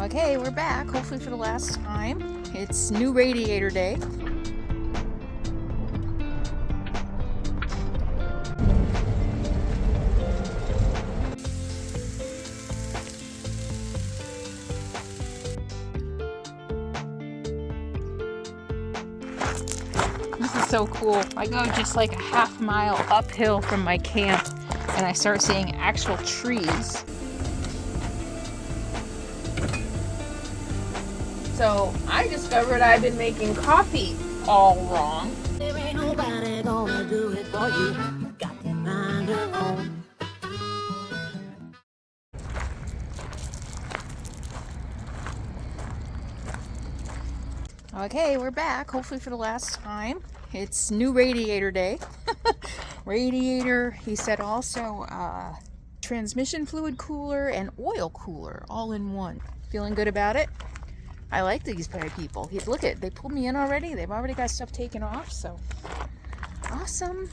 Okay, we're back, hopefully for the last time. It's new radiator day. This is so cool. I go just like a half mile uphill from my camp and I start seeing actual trees. So I discovered I've been making coffee all wrong. There ain't nobody gonna do it for you. Got to find your own. Okay, we're back, hopefully for the last time. It's new radiator day. Radiator, he said also transmission fluid cooler and oil cooler all in one. Feeling good about it? I like these people. Look at, they pulled me in already. They've already got stuff taken off, so awesome.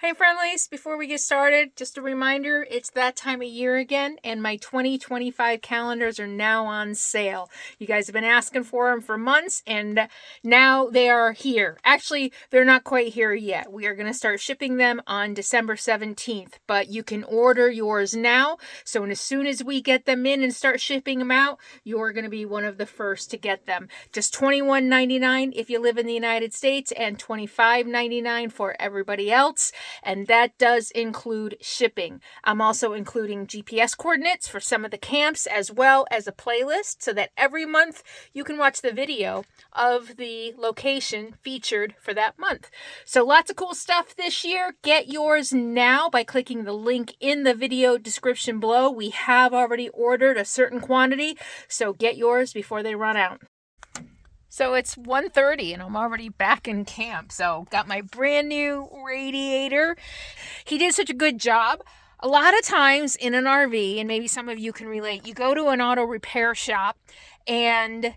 Hey friendlies, before we get started, just a reminder, it's that time of year again, and my 2025 calendars are now on sale. You guys have been asking for them for months, and now they are here. Actually, they're not quite here yet. We are going to start shipping them on December 17th, but you can order yours now, so as soon as we get them in and start shipping them out, you're going to be one of the first to get them. Just $21.99 if you live in the United States, and $25.99 for everybody else. And that does include shipping. I'm also including GPS coordinates for some of the camps as well as a playlist so that every month you can watch the video of the location featured for that month. So lots of cool stuff this year. Get yours now by clicking the link in the video description below. We have already ordered a certain quantity, so get yours before they run out. So it's 1:30 and I'm already back in camp. So got my brand new radiator. He did such a good job. A lot of times in an RV, and maybe some of you can relate, you go to an auto repair shop and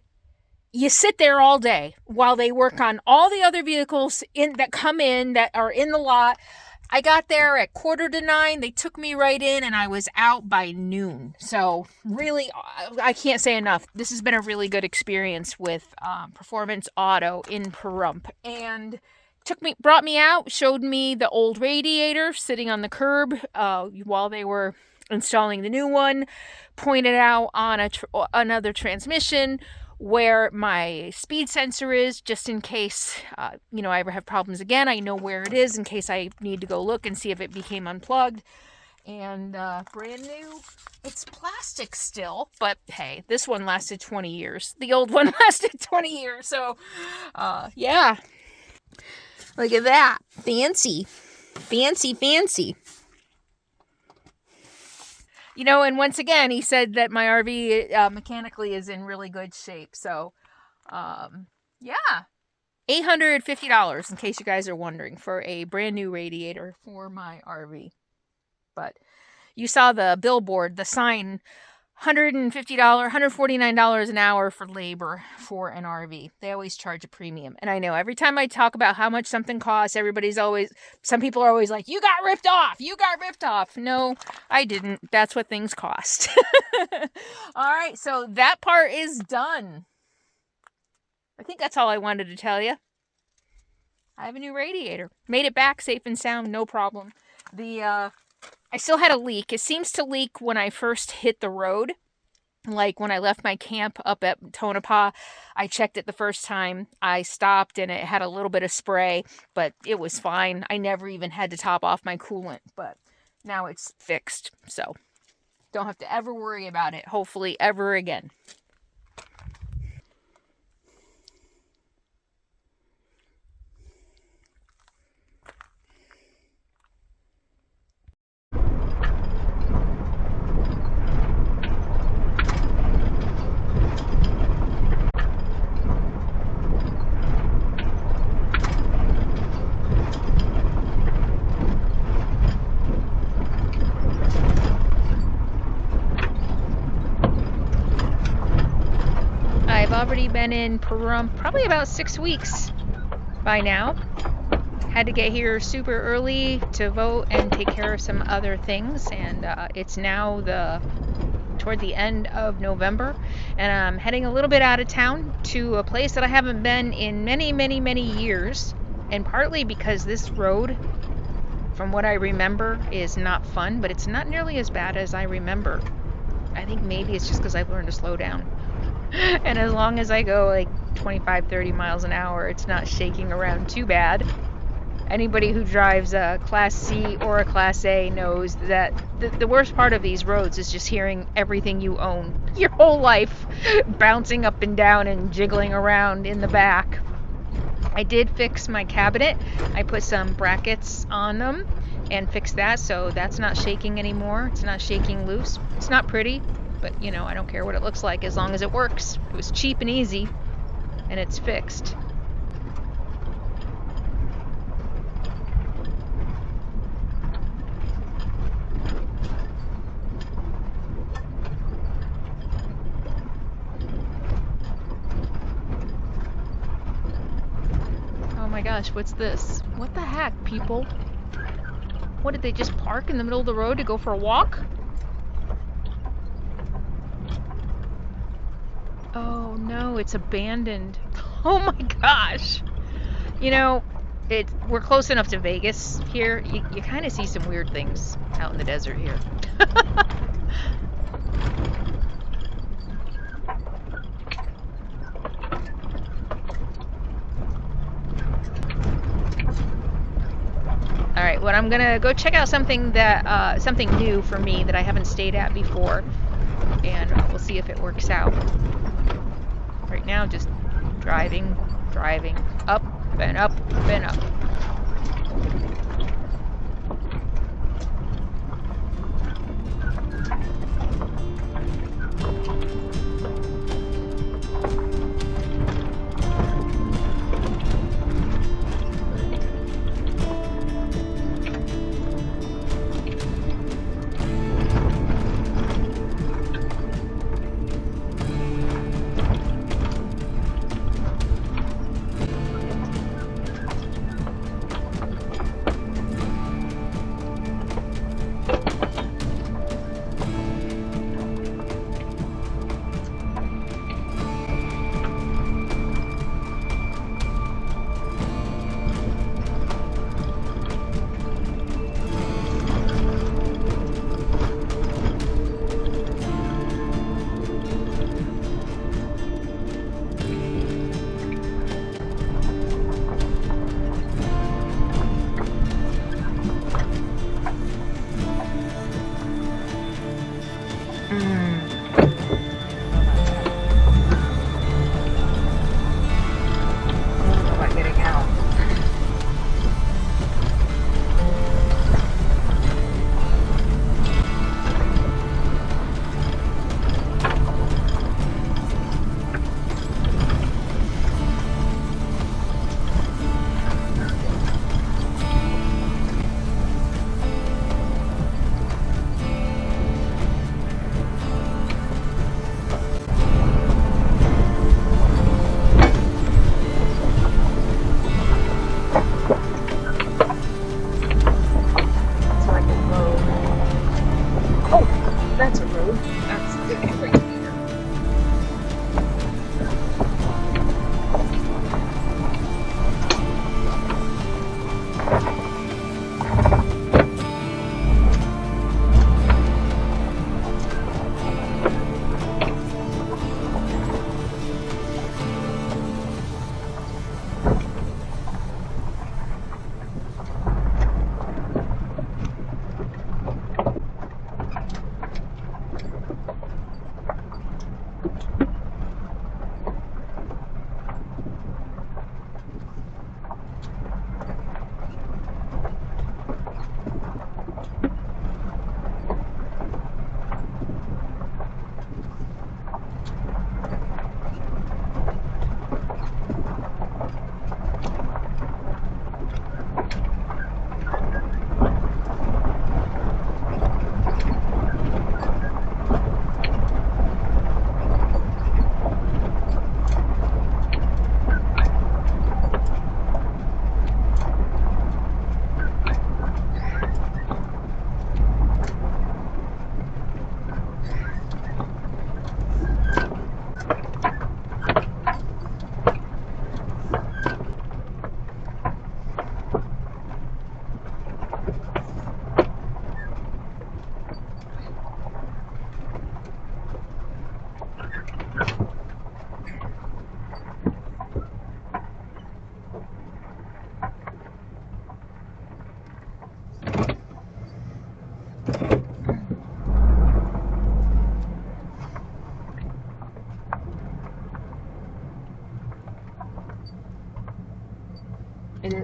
you sit there all day while they work on all the other vehicles that come in that are in the lot. I got there at 8:45. They took me right in and I was out by noon. So really, I can't say enough. This has been a really good experience with Performance Auto in Pahrump. And brought me out, showed me the old radiator sitting on the curb while they were installing the new one, pointed out on another transmission where my speed sensor is, just in case, I ever have problems again. I know where it is in case I need to go look and see if it became unplugged. And brand new. It's plastic still, but hey, this one lasted 20 years. The old one lasted 20 years. So, yeah. Look at that. Fancy. Fancy, fancy. And once again, he said that my RV mechanically is in really good shape. So, yeah. $850, in case you guys are wondering, for a brand new radiator for my RV. But you saw the billboard, the sign, $150, $149 an hour for labor for an RV. They always charge a premium. And I know every time I talk about how much something costs, some people are always like, you got ripped off. You got ripped off. No, I didn't. That's what things cost. All right. So that part is done. I think that's all I wanted to tell you. I have a new radiator. Made it back safe and sound. No problem. I still had a leak. It seems to leak when I first hit the road. Like when I left my camp up at Tonopah, I checked it the first time. I stopped and it had a little bit of spray, but it was fine. I never even had to top off my coolant, but now it's fixed. So don't have to ever worry about it, hopefully ever again. I've already been in Pahrump probably about 6 weeks by now. Had to get here super early to vote and take care of some other things, and it's now toward the end of November, and I'm heading a little bit out of town to a place that I haven't been in many, many, many years, and partly because this road, from what I remember, is not fun, but it's not nearly as bad as I remember. I think maybe it's just because I've learned to slow down. And as long as I go like 25, 30 miles an hour, it's not shaking around too bad. Anybody who drives a Class C or a Class A knows that the worst part of these roads is just hearing everything you own your whole life bouncing up and down and jiggling around in the back. I did fix my cabinet. I put some brackets on them and fixed that, so that's not shaking anymore. It's not shaking loose. It's not pretty, but you know, I don't care what it looks like as long as it works. It was cheap and easy, and it's fixed. Oh my gosh, what's this? What the heck, people? What, did they just park in the middle of the road to go for a walk? Oh no, it's abandoned. Oh my gosh. You know, we're close enough to Vegas here. You kind of see some weird things out in the desert here. Alright, well, I'm gonna go check out something new for me that I haven't stayed at before, and we'll see if it works out. Right now, just driving, up and up and up.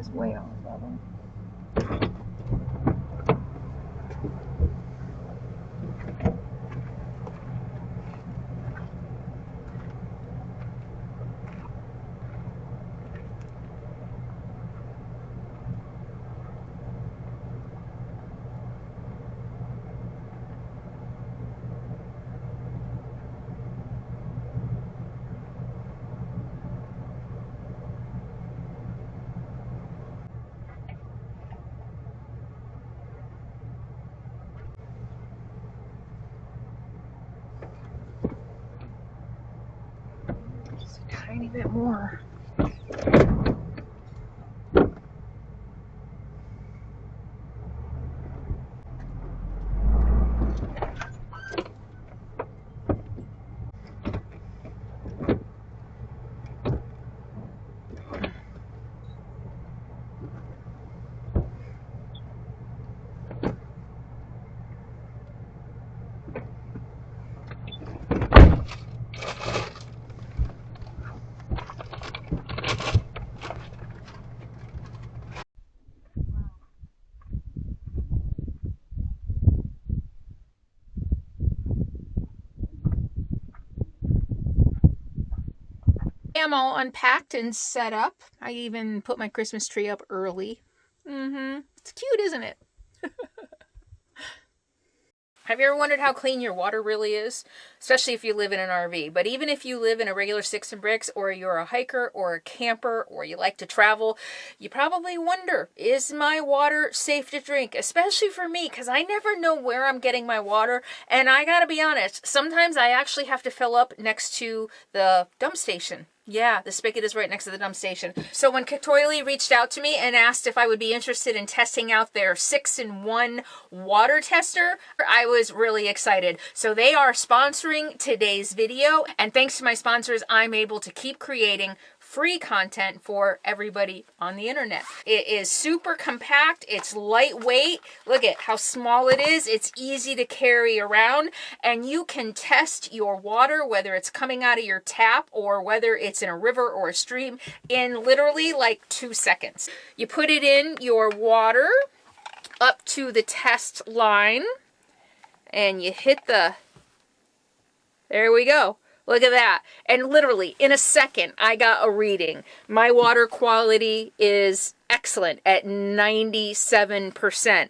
is way off level. Just a tiny bit more. I'm all unpacked and set up. I even put my Christmas tree up early. It's cute, isn't it? Have you ever wondered how clean your water really is? Especially if you live in an RV. But even if you live in a regular sticks and bricks, or you're a hiker or a camper, or you like to travel, you probably wonder, is my water safe to drink? Especially for me, because I never know where I'm getting my water. And I gotta be honest, sometimes I actually have to fill up next to the dump station. Yeah, the spigot is right next to the dump station. So when Caroly reached out to me and asked if I would be interested in testing out their 6-in-1 water tester, I was really excited. So they are sponsoring today's video, and thanks to my sponsors, I'm able to keep creating free content for everybody on the internet. It is super compact, it's lightweight, look at how small it is, it's easy to carry around, and you can test your water, whether it's coming out of your tap or whether it's in a river or a stream, in literally like 2 seconds. You put it in your water up to the test line, and you hit the, there we go. Look at that. And literally, in a second, I got a reading. My water quality is excellent at 97%.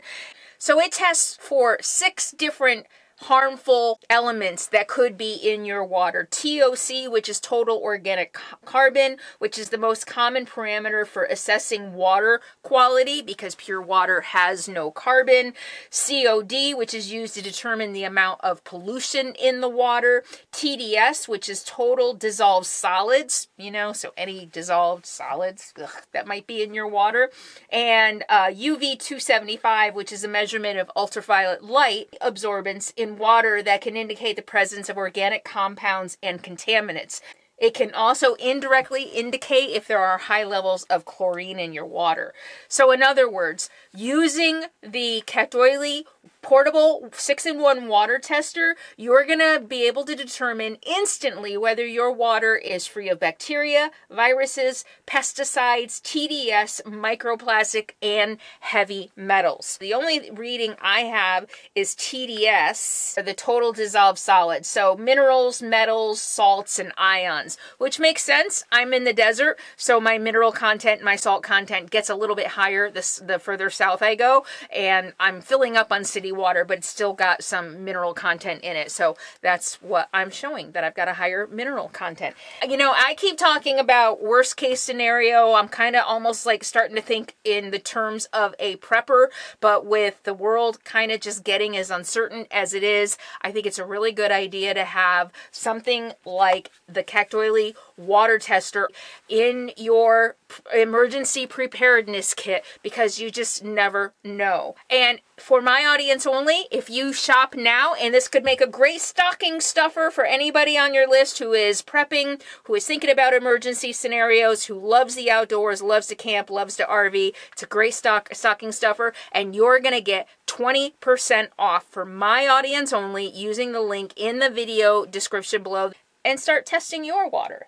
So it tests for 6 different harmful elements that could be in your water. TOC, which is total organic carbon, which is the most common parameter for assessing water quality because pure water has no carbon. COD, which is used to determine the amount of pollution in the water. TDS, which is total dissolved solids, you know, so any dissolved solids that might be in your water. And UV 275, which is a measurement of ultraviolet light absorbance in water that can indicate the presence of organic compounds and contaminants. It can also indirectly indicate if there are high levels of chlorine in your water. So in other words, using the Caroly portable 6-in-1 water tester, you're going to be able to determine instantly whether your water is free of bacteria, viruses, pesticides, TDS, microplastic, and heavy metals. The only reading I have is TDS, or the total dissolved solids. So minerals, metals, salts, and ions, which makes sense. I'm in the desert, so my mineral content, my salt content gets a little bit higher the further south I go, and I'm filling up on city water, but it's still got some mineral content in it. So that's what I'm showing, that I've got a higher mineral content. You know, I keep talking about worst case scenario. I'm kind of almost like starting to think in the terms of a prepper, but with the world kind of just getting as uncertain as it is, I think it's a really good idea to have something like the Caroly water tester in your emergency preparedness kit, because you just never know. And for my audience only, if you shop now, and this could make a great stocking stuffer for anybody on your list who is prepping, who is thinking about emergency scenarios, who loves the outdoors, loves to camp, loves to RV. It's a great stocking stuffer, and you're going to get 20% off for my audience only using the link in the video description below, and start testing your water.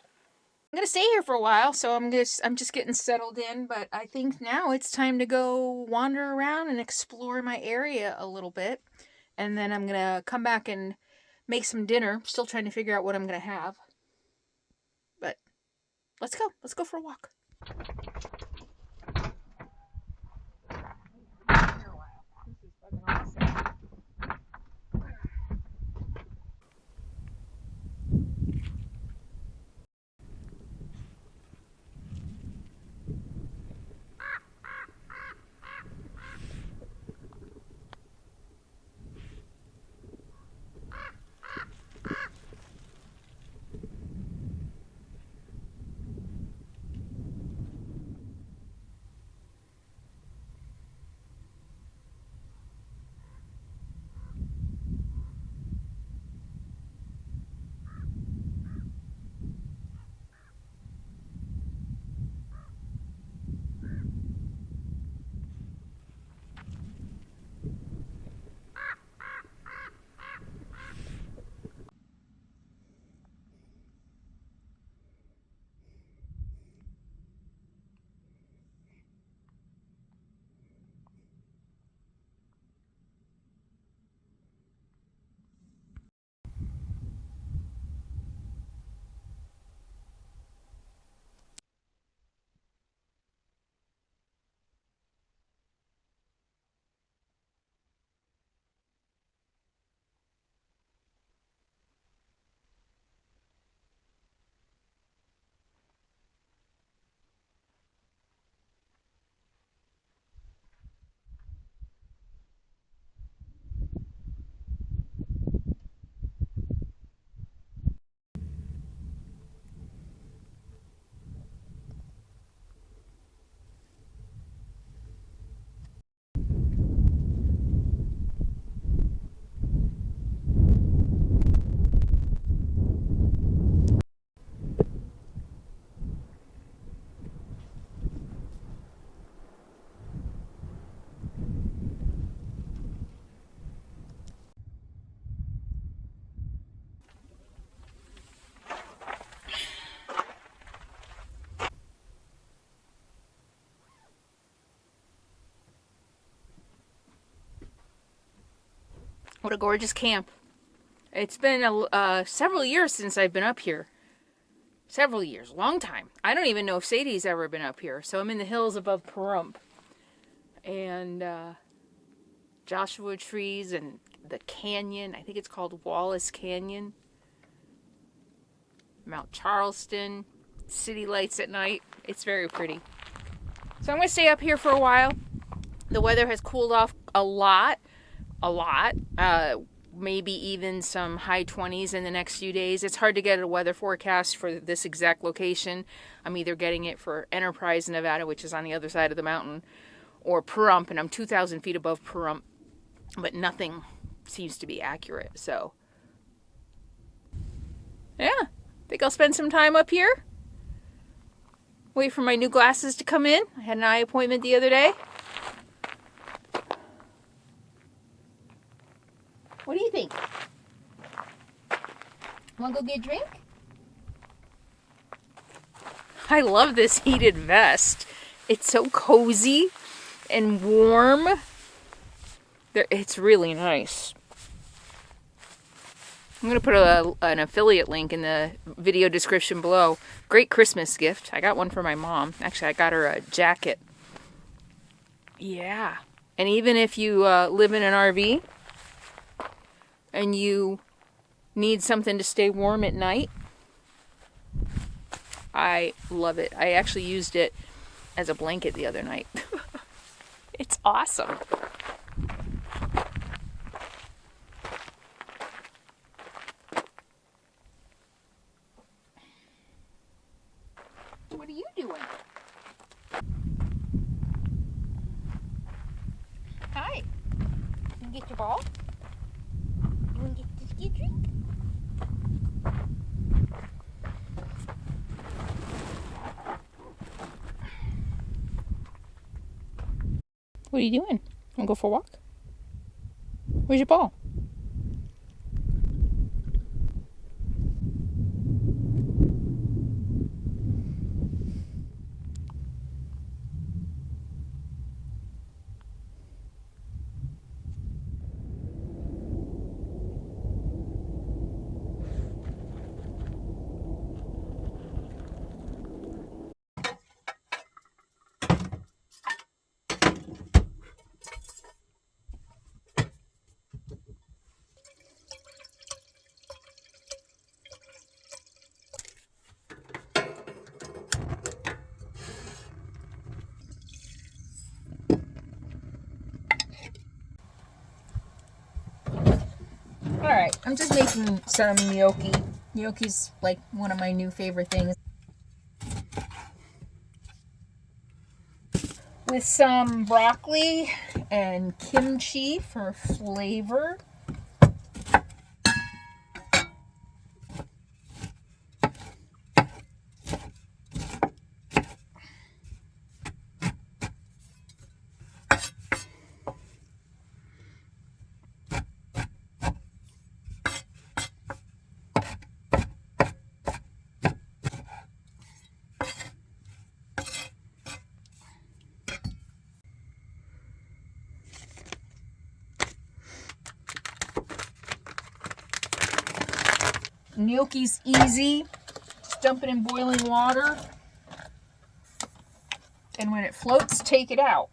gonna stay here for a while, so I'm just getting settled in, but I think now it's time to go wander around and explore my area a little bit. And then I'm gonna come back and make some dinner. Still trying to figure out what I'm gonna have. But let's go. Let's go for a walk. This is fucking awesome. What a gorgeous camp. It's been several years since I've been up here. Several years. Long time. I don't even know if Sadie's ever been up here. So I'm in the hills above Pahrump. And Joshua trees and the canyon. I think it's called Wallace Canyon. Mount Charleston. City lights at night. It's very pretty. So I'm going to stay up here for a while. The weather has cooled off a lot. Maybe even some high 20s in the next few days. It's hard to get a weather forecast for this exact location. I'm either getting it for Enterprise, Nevada, which is on the other side of the mountain, or Pahrump, and I'm 2,000 feet above Pahrump, but nothing seems to be accurate. So, yeah, I think I'll spend some time up here. Wait for my new glasses to come in. I had an eye appointment the other day. What do you think? Want to go get a drink? I love this heated vest. It's so cozy and warm. It's really nice. I'm going to put an affiliate link in the video description below. Great Christmas gift. I got one for my mom. Actually, I got her a jacket. Yeah. And even if you live in an RV and you need something to stay warm at night, I love it. I actually used it as a blanket the other night. It's awesome. What are you doing? Hi. You get your ball? You want to get a drink? What are you doing? Want to go for a walk? Where's your ball? I'm just making some gnocchi. Gnocchi's like one of my new favorite things. With some broccoli and kimchi for flavor. Gnocchi's easy. Just dump it in boiling water. And when it floats, take it out.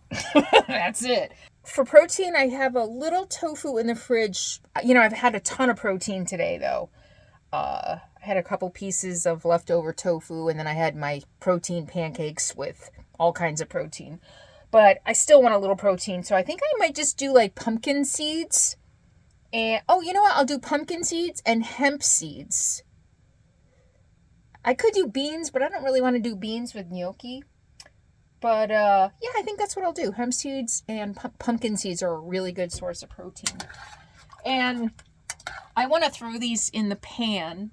That's it. For protein, I have a little tofu in the fridge. You know, I've had a ton of protein today, though. I had a couple pieces of leftover tofu, and then I had my protein pancakes with all kinds of protein. But I still want a little protein, so I think I might just do like pumpkin seeds. And, oh, you know what? I'll do pumpkin seeds and hemp seeds. I could do beans, but I don't really want to do beans with gnocchi. But, yeah, I think that's what I'll do. Hemp seeds and pumpkin seeds are a really good source of protein. And I want to throw these in the pan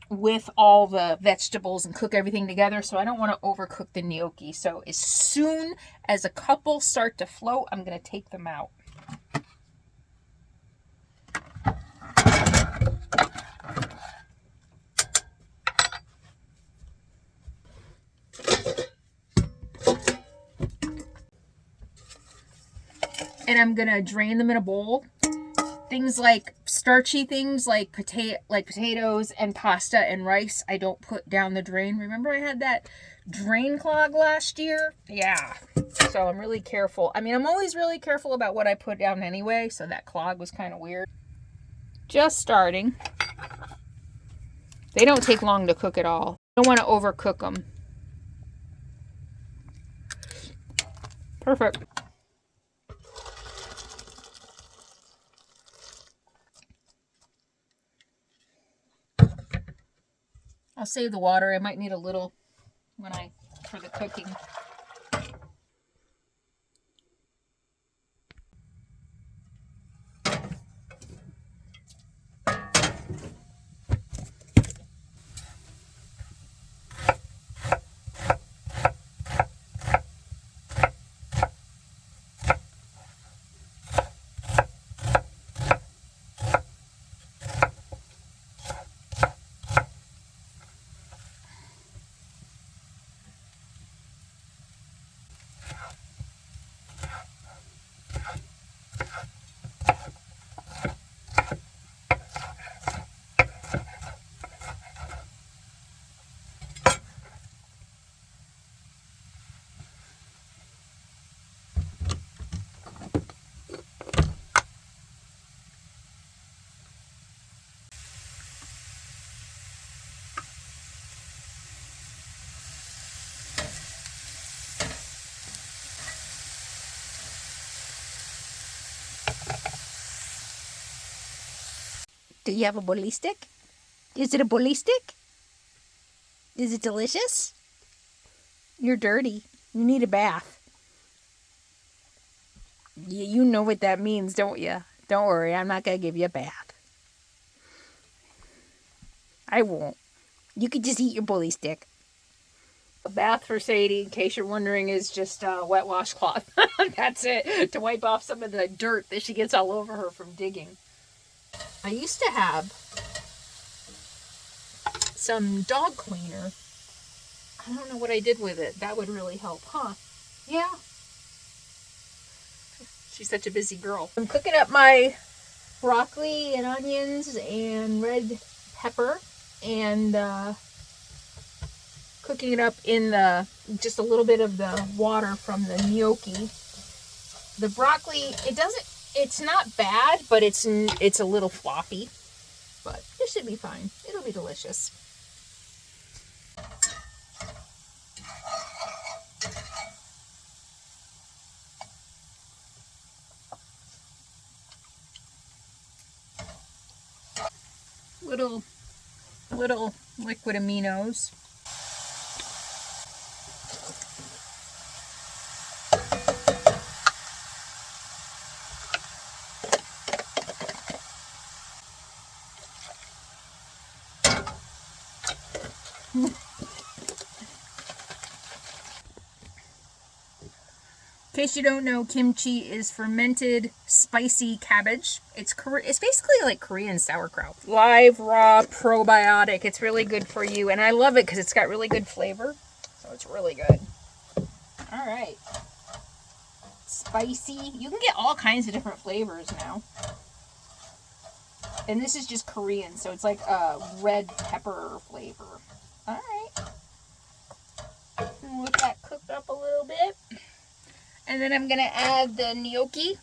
with all the vegetables and cook everything together, so I don't want to overcook the gnocchi. So as soon as a couple start to float, I'm going to take them out. And I'm gonna drain them in a bowl. Things like starchy things like potatoes and pasta and rice, I don't put down the drain. Remember I had that drain clog last year? Yeah. So I'm really careful. I mean, I'm always really careful about what I put down anyway, so that clog was kind of weird. Just starting. They don't take long to cook at all. Don't want to overcook them. Perfect. I'll save the water. I might need a little for the cooking. Do you have a ballistic? Is it a ballistic? Is it delicious? You're dirty. You need a bath. You know what that means, don't you? Don't worry, I'm not going to give you a bath. I won't. You could just eat your ballistic. A bath for Sadie, in case you're wondering, is just a wet washcloth. That's it, to wipe off some of the dirt that she gets all over her from digging. I used to have some dog cleaner. I don't know what I did with it. That would really help, huh? Yeah. She's such a busy girl. I'm cooking up my broccoli and onions and red pepper and cooking it up in just a little bit of the water from the gnocchi. The broccoli, it's not bad, but it's a little floppy. But it should be fine. It'll be delicious. little liquid aminos. In case you don't know, kimchi is fermented spicy cabbage. It's basically like Korean sauerkraut. Live, raw, probiotic. It's really good for you. And I love it because it's got really good flavor. So it's really good. All right. Spicy. You can get all kinds of different flavors now. And this is just Korean, so it's like a red pepper flavor. All right. And let that cook up a little bit. And then I'm going to add the gnocchi.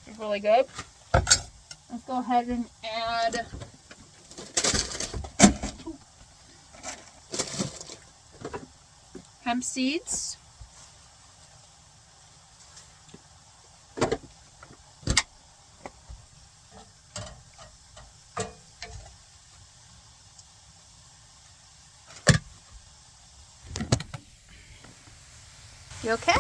It's really good. Let's go ahead and add hemp seeds. You okay?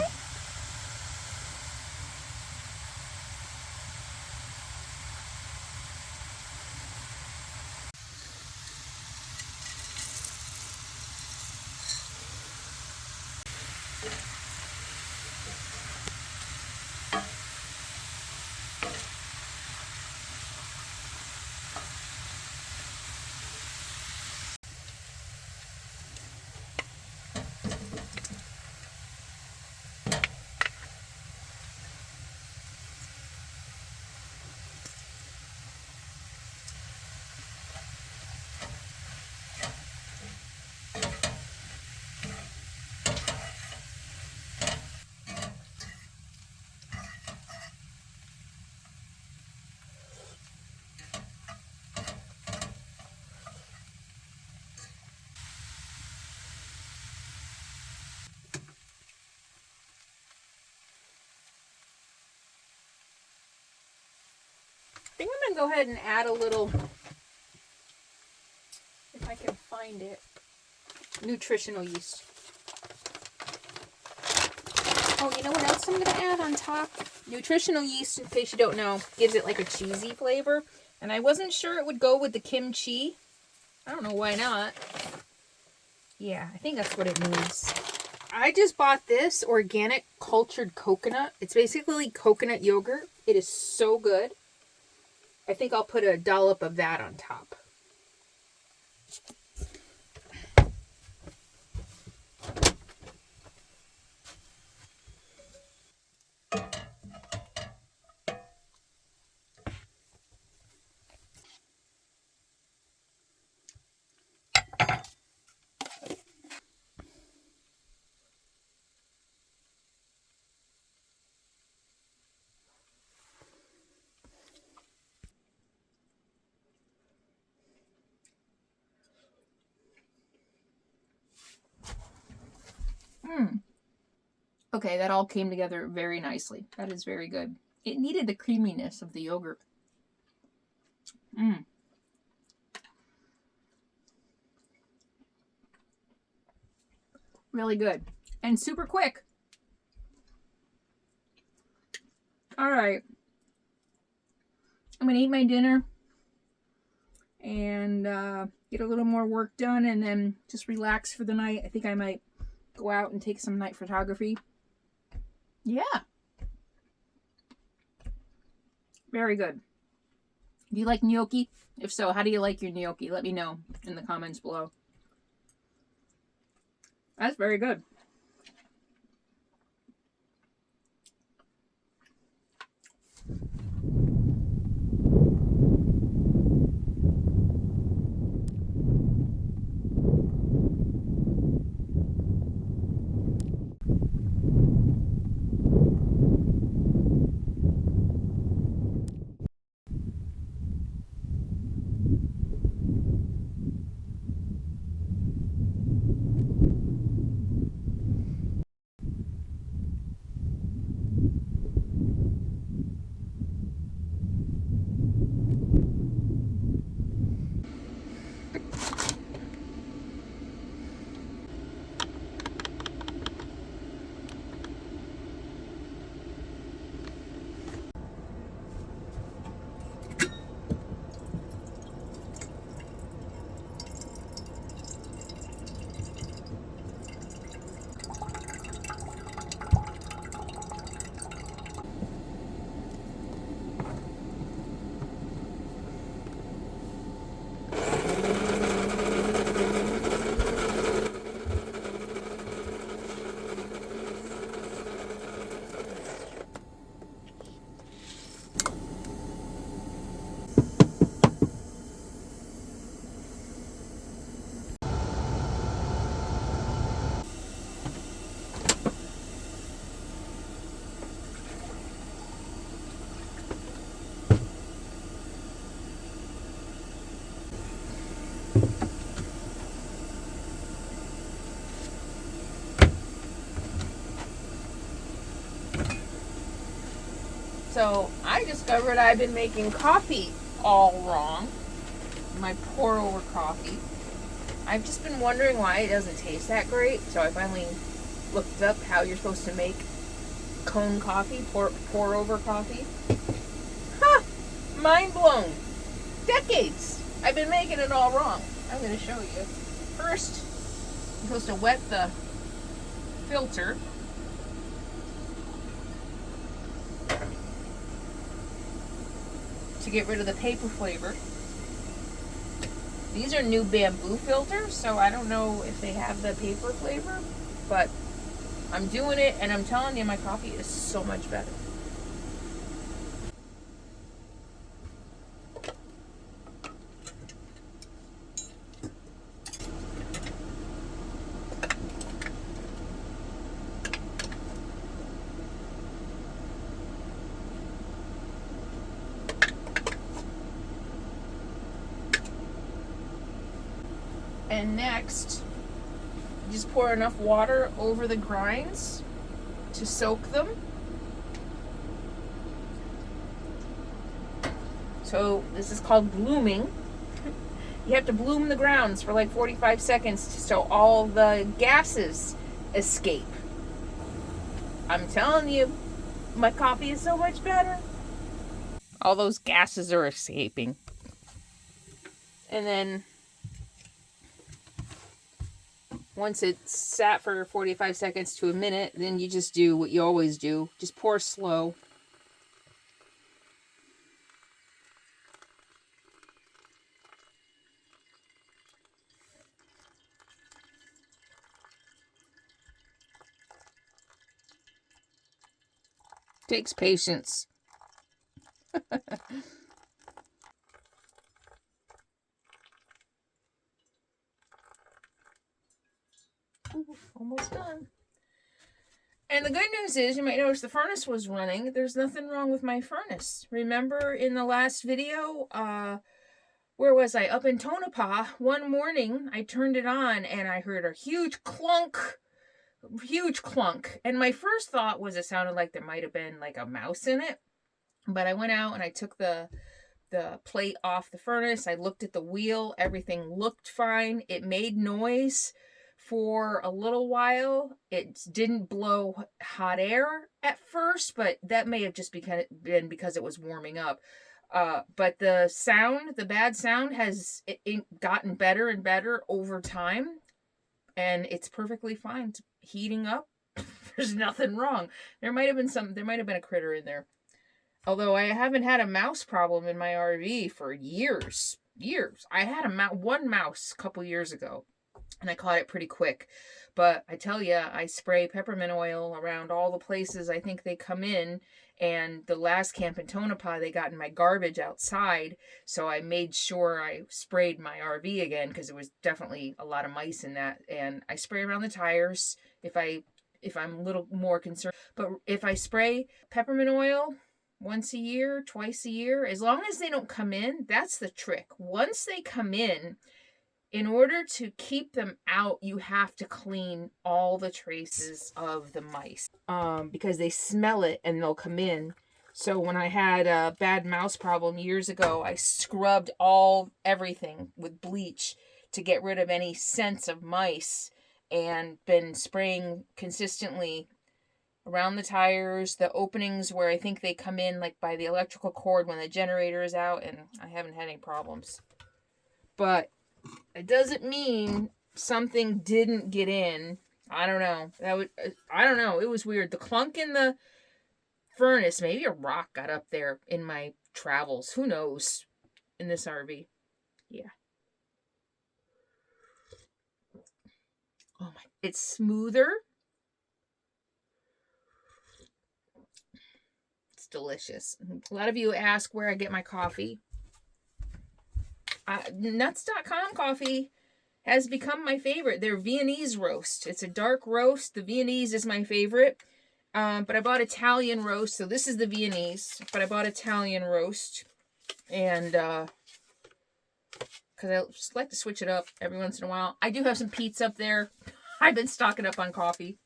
I think I'm going to go ahead and add a little, if I can find it, nutritional yeast. Oh, you know what else I'm going to add on top? Nutritional yeast, in case you don't know, gives it like a cheesy flavor. And I wasn't sure it would go with the kimchi. I don't know why not. Yeah, I think that's what it means. I just bought this organic cultured coconut. It's basically coconut yogurt. It is so good. I think I'll put a dollop of that on top. Okay, that all came together very nicely. That is very good. It needed the creaminess of the yogurt. Really good. And super quick. All right. I'm going to eat my dinner and get a little more work done and then just relax for the night. I think I might go out and take some night photography. Yeah. Very good. Do you like gnocchi? If so, how do you like your gnocchi? Let me know in the comments below. That's very good. So I discovered I've been making coffee all wrong. My pour over coffee. I've just been wondering why it doesn't taste that great. So I finally looked up how you're supposed to make cone coffee, pour over coffee. Ha! Mind blown. Decades. I've been making it all wrong. I'm going to show you. First, you're supposed to wet the filter. To get rid of the paper flavor. These are new bamboo filters, so I don't know if they have the paper flavor, but I'm doing it, and I'm telling you, my coffee is so much better. And next, just pour enough water over the grinds to soak them. So this is called blooming. You have to bloom the grounds for like 45 seconds so all the gases escape. I'm telling you, my coffee is so much better. All those gases are escaping. And then once it's sat for 45 seconds to a minute, then you just do what you always do. Just pour slow. Takes patience. Ooh, almost done. And the good news is, you might notice the furnace was running. There's nothing wrong with my furnace. Remember in the last video, where was I? Up in Tonopah, one morning I turned it on and I heard a huge clunk. And my first thought was it sounded like there might have been like a mouse in it. But I went out and I took the plate off the furnace. I looked at the wheel. Everything looked fine. It made noise for a little while. It didn't blow hot air at first, but that may have just been because it was warming up. But the sound, the bad sound, has gotten better and better over time, and it's perfectly fine. It's heating up. There's nothing wrong. There might have been a critter in there. Although I haven't had a mouse problem in my RV for years. I had one mouse a couple years ago, and I caught it pretty quick. But I tell you, I spray peppermint oil around all the places I think they come in. And the last camp in Tonopah, they got in my garbage outside. So I made sure I sprayed my RV again because there was definitely a lot of mice in that. And I spray around the tires if I'm a little more concerned. But if I spray peppermint oil once a year, twice a year, as long as they don't come in, that's the trick. Once they come in order to keep them out, you have to clean all the traces of the mice because they smell it and they'll come in. So when I had a bad mouse problem years ago, I scrubbed everything with bleach to get rid of any sense of mice, and been spraying consistently around the tires, the openings where I think they come in, like by the electrical cord when the generator is out, and I haven't had any problems. But it doesn't mean something didn't get in. I don't know. I don't know. It was weird. The clunk in the furnace, maybe a rock got up there in my travels. Who knows? In this RV. Yeah. Oh my. It's smoother. It's delicious. A lot of you ask where I get my coffee. Nuts.com coffee has become my favorite. Their Viennese roast. It's a dark roast. The Viennese is my favorite. But I bought Italian roast. So this is the Viennese. But I bought Italian roast. And because I just like to switch it up every once in a while. I do have some pizza up there. I've been stocking up on coffee.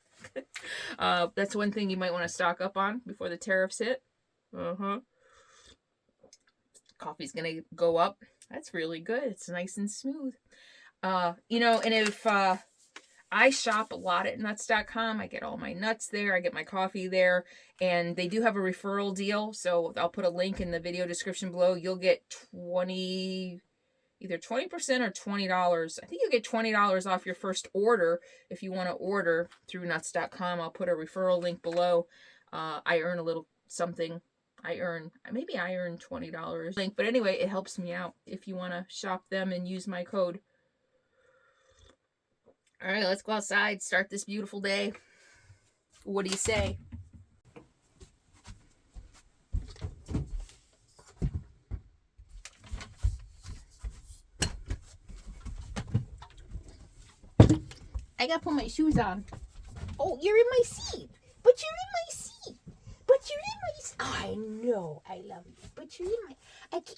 That's one thing you might want to stock up on before the tariffs hit. Coffee's gonna go up. That's really good. It's nice and smooth. You know, and if I shop a lot at nuts.com. I get all my nuts there. I get my coffee there. And they do have a referral deal. So I'll put a link in the video description below. You'll get either 20% or $20. I think you'll get $20 off your first order if you want to order through nuts.com. I'll put a referral link below. I earn a little something. Maybe I earn $20. But anyway, it helps me out if you want to shop them and use my code. All right, let's go outside, start this beautiful day. What do you say? I gotta put my shoes on. Oh, you're in my seat. But you're in my seat. But you're in my seat. Oh, I know. I love you. But you're in my...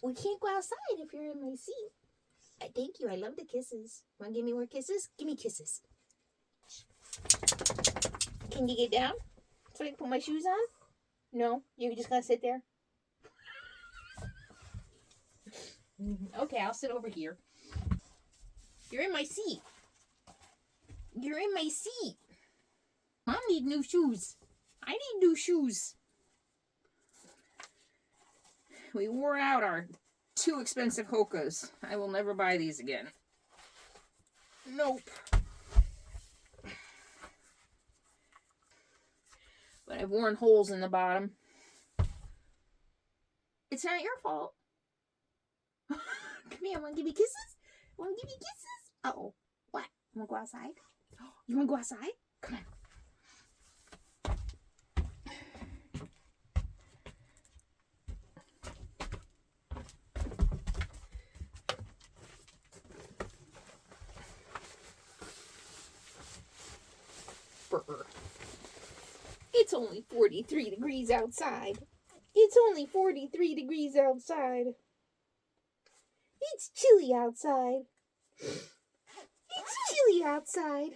we can't go outside if you're in my seat. Thank you. I love the kisses. Want to give me more kisses? Give me kisses. Can you get down so I can put my shoes on? No? You're just going to sit there? Okay, I'll sit over here. You're in my seat. You're in my seat. Mom need new shoes. I need new shoes. We wore out our too expensive Hokas. I will never buy these again. Nope. But I've worn holes in the bottom. It's not your fault. Come here, wanna give me kisses? Wanna give me kisses? Uh-oh. What? You wanna go outside? You wanna go outside? Come on. It's only 43 degrees outside. It's only 43 degrees outside. It's chilly outside. It's chilly outside.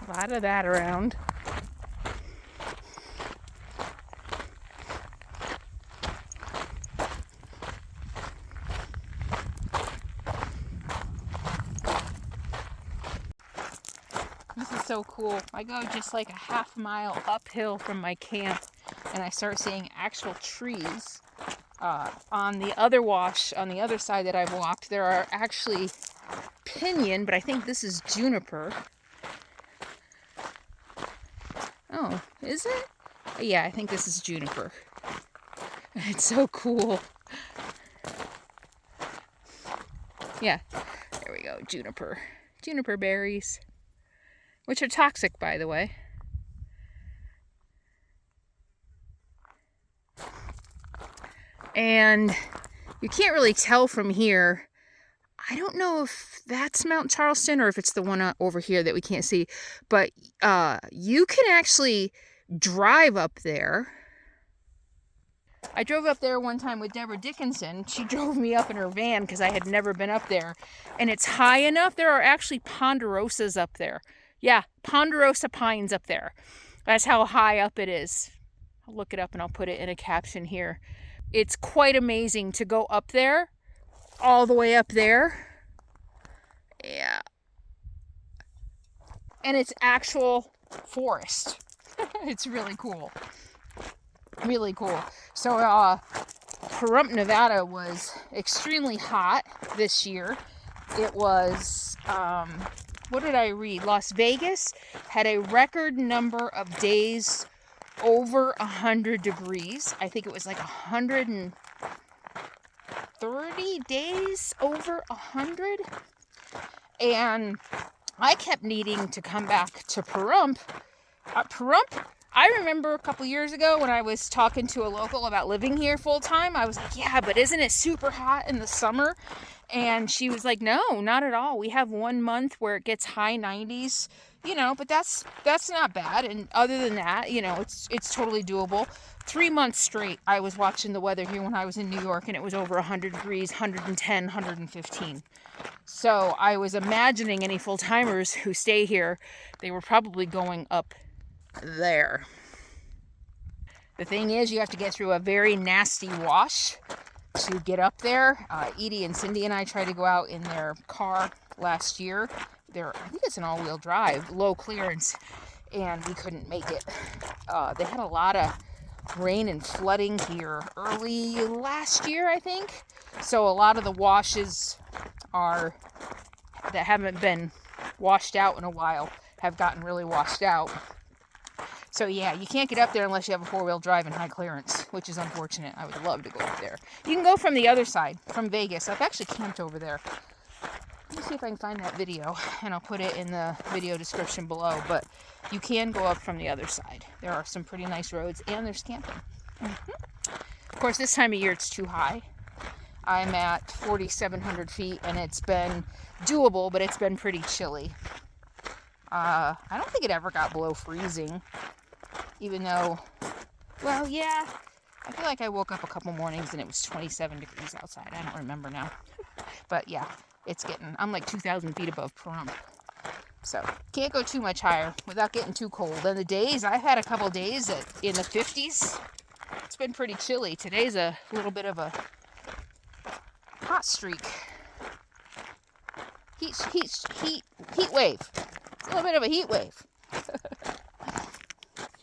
A lot of that around. This is so cool. I go just like a half mile uphill from my camp and I start seeing actual trees. On the other wash, on the other side that I've walked, there are actually pinyon, but I think this is juniper. Oh, is it? Yeah, I think this is juniper. It's so cool. Yeah, there we go, juniper. Juniper berries, which are toxic, by the way. And you can't really tell from here. I don't know if that's Mount Charleston or if it's the one over here that we can't see, but you can actually drive up there. I drove up there one time with Deborah Dickinson. She drove me up in her van because I had never been up there. And it's high enough. There are actually ponderosas up there. Yeah, ponderosa pines up there. That's how high up it is. I'll look it up and I'll put it in a caption here. It's quite amazing to go up there, all the way up there. Yeah. And it's actual forest. It's really cool. Really cool. So, Pahrump, Nevada was extremely hot this year. It was, what did I read? Las Vegas had a record number of days over 100 degrees. I think it was like 130 days over 100. And I kept needing to come back to Pahrump. Pahrump, I remember a couple years ago when I was talking to a local about living here full time, I was like, yeah, but isn't it super hot in the summer? And she was like, no, not at all. We have 1 month where it gets high 90s, you know, but that's not bad. And other than that, you know, it's totally doable. 3 months straight, I was watching the weather here when I was in New York, and it was over 100 degrees, 110, 115. So I was imagining any full-timers who stay here, they were probably going up there. The thing is, you have to get through a very nasty wash to get up there. Edie and Cindy and I tried to go out in their car last year. I think it's an all-wheel drive, low clearance, and we couldn't make it. They had a lot of rain and flooding here early last year, I think. So a lot of the washes that haven't been washed out in a while have gotten really washed out. So yeah, you can't get up there unless you have a four-wheel drive and high clearance, which is unfortunate. I would love to go up there. You can go from the other side, from Vegas. I've actually camped over there. Let me see if I can find that video, and I'll put it in the video description below. But you can go up from the other side. There are some pretty nice roads, and there's camping. Of course, this time of year it's too high. I'm at 4,700 feet, and it's been doable, but it's been pretty chilly. I don't think it ever got below freezing, even though, well, yeah, I feel like I woke up a couple mornings and it was 27 degrees outside. I don't remember now. But yeah, I'm like 2,000 feet above Pahrump. So can't go too much higher without getting too cold. And the days, I've had a couple days in the 50s. It's been pretty chilly. Today's a little bit of a hot streak. Heat wave. It's a little bit of a heat wave.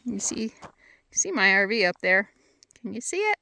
You see my RV up there. Can you see it?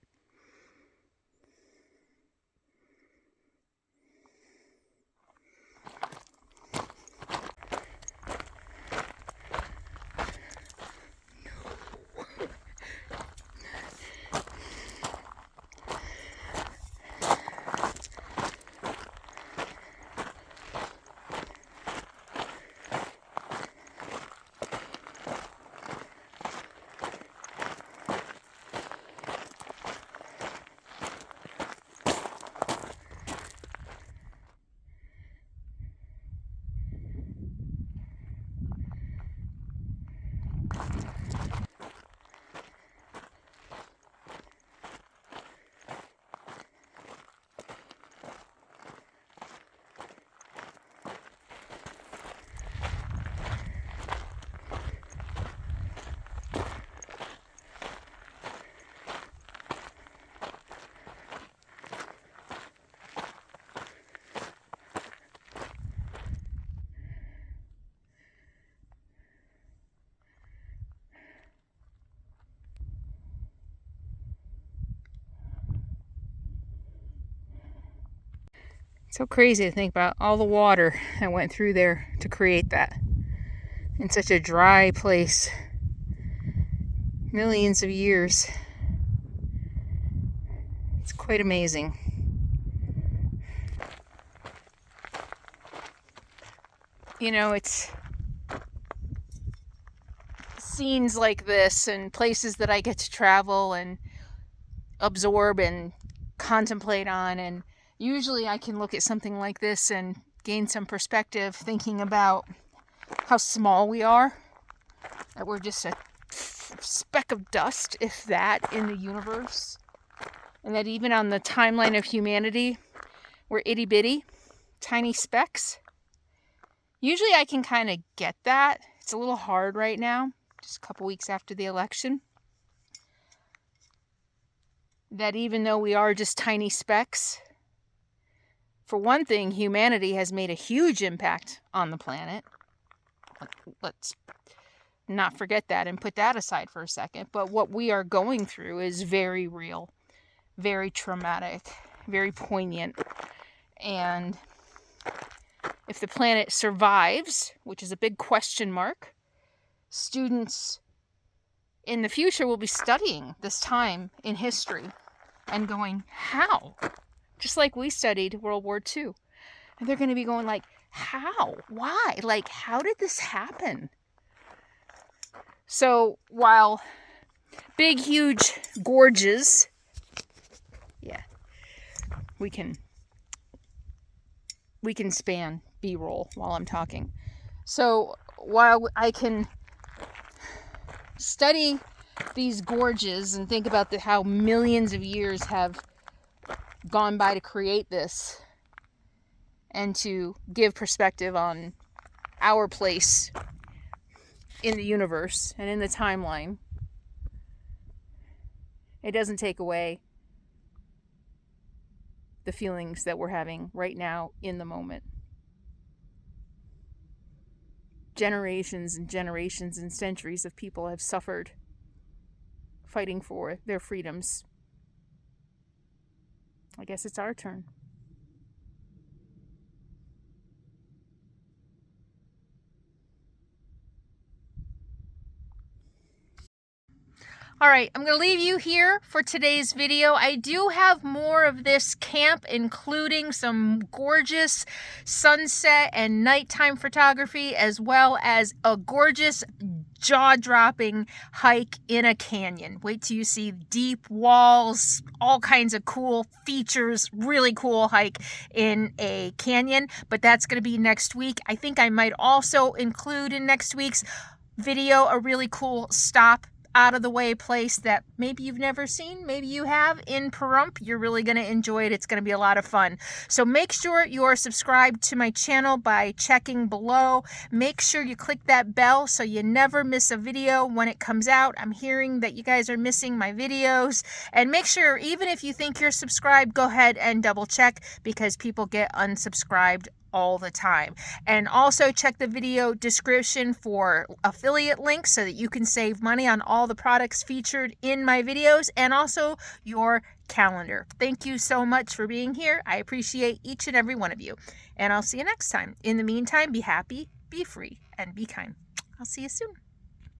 So crazy to think about all the water that went through there to create that in such a dry place. Millions of years. It's quite amazing. You know, it's scenes like this and places that I get to travel and absorb and contemplate on, and Usually I can look at something like this and gain some perspective thinking about how small we are, that we're just a speck of dust, if that, in the universe, and that even on the timeline of humanity, we're itty bitty, tiny specks. Usually I can kind of get that. It's a little hard right now, just a couple weeks after the election, that even though we are just tiny specks, for one thing, humanity has made a huge impact on the planet. Let's not forget that and put that aside for a second. But what we are going through is very real, very traumatic, very poignant. And if the planet survives, which is a big question mark, students in the future will be studying this time in history and going, how? Just like we studied World War II. And they're going to be going like, how? Why? Like, how did this happen? So while big, huge gorges, yeah, we can span B-roll while I'm talking. So while I can study these gorges and think about how millions of years have gone by to create this and to give perspective on our place in the universe and in the timeline, it doesn't take away the feelings that we're having right now in the moment. Generations and generations and centuries of people have suffered fighting for their freedoms. I guess it's our turn. All right, I'm going to leave you here for today's video. I do have more of this camp, including some gorgeous sunset and nighttime photography, as well as a gorgeous jaw-dropping hike in a canyon. Wait till you see deep walls, all kinds of cool features, really cool hike in a canyon, but that's going to be next week. I think I might also include in next week's video a really cool stop out of the way place that maybe you've never seen, maybe you have, in Pahrump. You're really going to enjoy it. It's going to be a lot of fun. So make sure you're subscribed to my channel by checking below. Make sure you click that bell so you never miss a video when it comes out. I'm hearing that you guys are missing my videos. And make sure, even if you think you're subscribed, go ahead and double check, because people get unsubscribed all the time. And also check the video description for affiliate links so that you can save money on all the products featured in my videos, and also your calendar. Thank you so much for being here. I appreciate each and every one of you. And I'll see you next time. In the meantime, be happy, be free, and be kind. I'll see you soon.